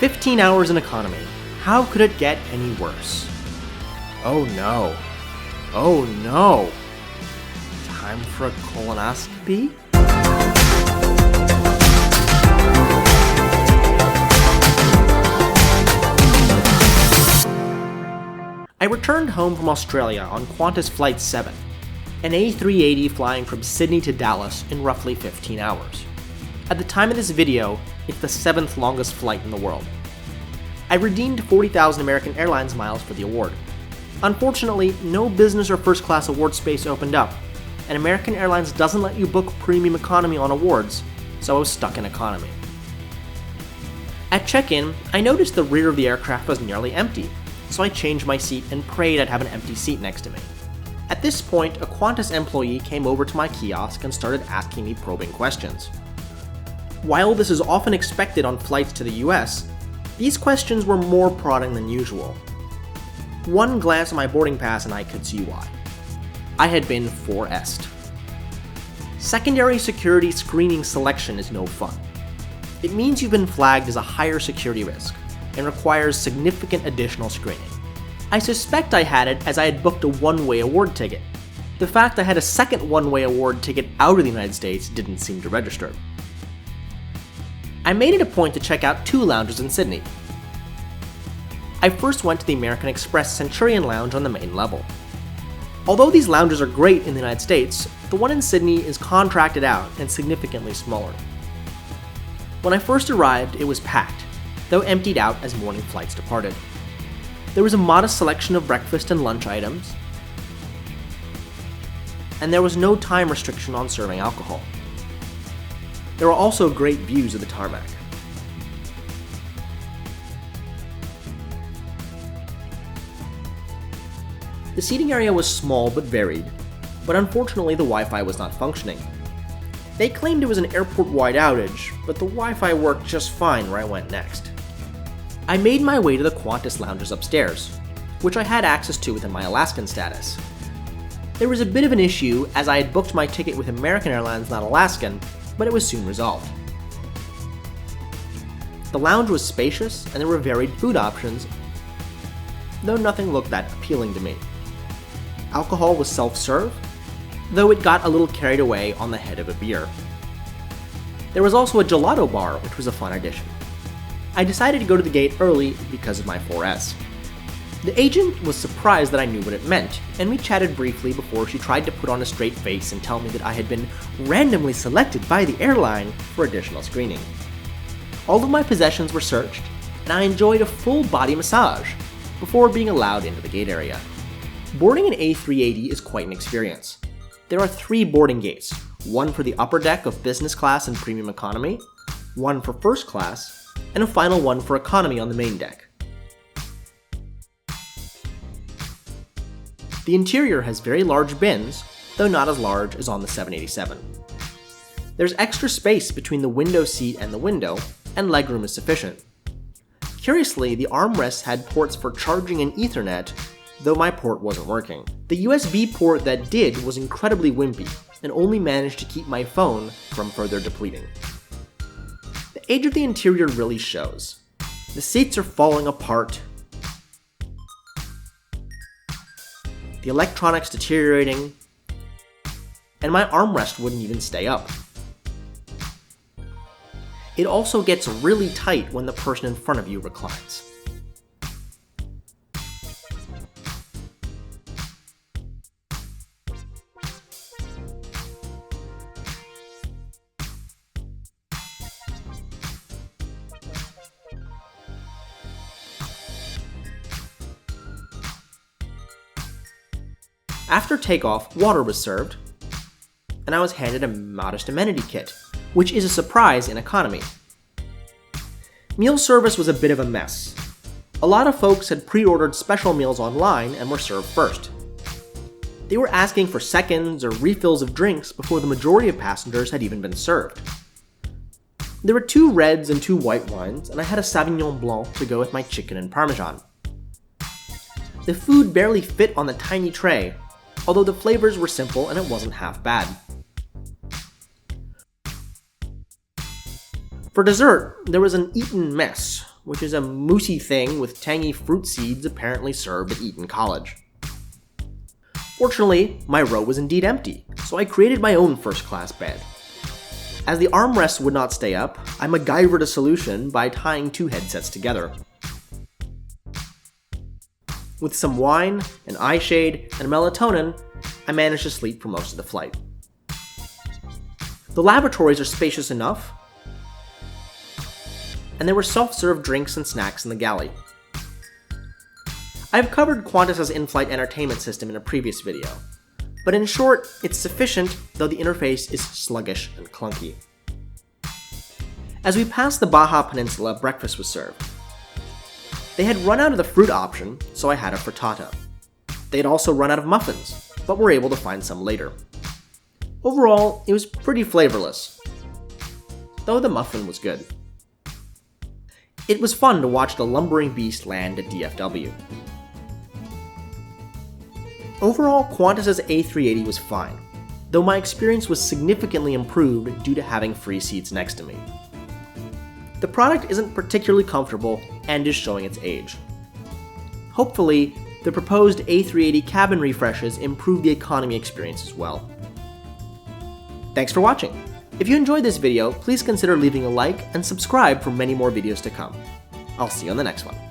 15 hours in economy. How could it get any worse? Oh no. Oh no. Time for a colonoscopy? I returned home from Australia on Qantas Flight 7, an A380 flying from Sydney to Dallas in roughly 15 hours. At the time of this video, it's the 7th longest flight in the world. I redeemed 40,000 American Airlines miles for the award. Unfortunately, no business or first class award space opened up, and American Airlines doesn't let you book premium economy on awards, so I was stuck in economy. At check-in, I noticed the rear of the aircraft was nearly empty, so I changed my seat and prayed I'd have an empty seat next to me. At this point, a Qantas employee came over to my kiosk and started asking me probing questions. While this is often expected on flights to the US, these questions were more prodding than usual. One glance at my boarding pass and I could see why. I had been 4S'd. Secondary security screening selection is no fun. It means you've been flagged as a higher security risk and requires significant additional screening. I suspect I had it as I had booked a one-way award ticket. The fact I had a second one-way award ticket out of the United States didn't seem to register. I made it a point to check out 2 lounges in Sydney. I first went to the American Express Centurion Lounge on the main level. Although these lounges are great in the United States, the one in Sydney is contracted out and significantly smaller. When I first arrived, it was packed, though emptied out as morning flights departed. There was a modest selection of breakfast and lunch items, and there was no time restriction on serving alcohol. There were also great views of the tarmac. The seating area was small but varied, but unfortunately the Wi-Fi was not functioning. They claimed it was an airport-wide outage, but the Wi-Fi worked just fine where I went next. I made my way to the Qantas lounges upstairs, which I had access to within my Alaskan status. There was a bit of an issue as I had booked my ticket with American Airlines, not Alaskan, but it was soon resolved. The lounge was spacious and there were varied food options, though nothing looked that appealing to me. Alcohol was self-serve, though it got a little carried away on the head of a beer. There was also a gelato bar, which was a fun addition. I decided to go to the gate early because of my 4S. The agent was surprised that I knew what it meant, and we chatted briefly before she tried to put on a straight face and tell me that I had been randomly selected by the airline for additional screening. All of my possessions were searched, and I enjoyed a full body massage before being allowed into the gate area. Boarding an A380 is quite an experience. There are 3 boarding gates, one for the upper deck of business class and premium economy, one for first class, and a final one for economy on the main deck. The interior has very large bins, though not as large as on the 787. There's extra space between the window seat and the window, and legroom is sufficient. Curiously, the armrests had ports for charging and Ethernet, though my port wasn't working. The USB port that did was incredibly wimpy, and only managed to keep my phone from further depleting. The age of the interior really shows. The seats are falling apart, the electronics deteriorating, and my armrest wouldn't even stay up. It also gets really tight when the person in front of you reclines. After takeoff, water was served, and I was handed a modest amenity kit, which is a surprise in economy. Meal service was a bit of a mess. A lot of folks had pre-ordered special meals online and were served first. They were asking for seconds or refills of drinks before the majority of passengers had even been served. There were 2 reds and 2 white wines, and I had a Sauvignon Blanc to go with my chicken and Parmesan. The food barely fit on the tiny tray, although the flavors were simple and it wasn't half bad. For dessert, there was an Eton mess, which is a moussey thing with tangy fruit seeds apparently served at Eton College. Fortunately, my row was indeed empty, so I created my own first-class bed. As the armrests would not stay up, I MacGyvered a solution by tying two headsets together. With some wine, an eye shade, and melatonin, I managed to sleep for most of the flight. The lavatories are spacious enough, and there were self-serve drinks and snacks in the galley. I've covered Qantas's in-flight entertainment system in a previous video, but in short, it's sufficient, though the interface is sluggish and clunky. As we passed the Baja Peninsula, breakfast was served. They had run out of the fruit option, so I had a frittata. They had also run out of muffins, but were able to find some later. Overall, it was pretty flavorless, though the muffin was good. It was fun to watch the lumbering beast land at DFW. Overall, Qantas's A380 was fine, though my experience was significantly improved due to having free seats next to me. The product isn't particularly comfortable and is showing its age. Hopefully, the proposed A380 cabin refreshes improve the economy experience as well. Thanks for watching! If you enjoyed this video, please consider leaving a like and subscribe for many more videos to come. I'll see you on the next one.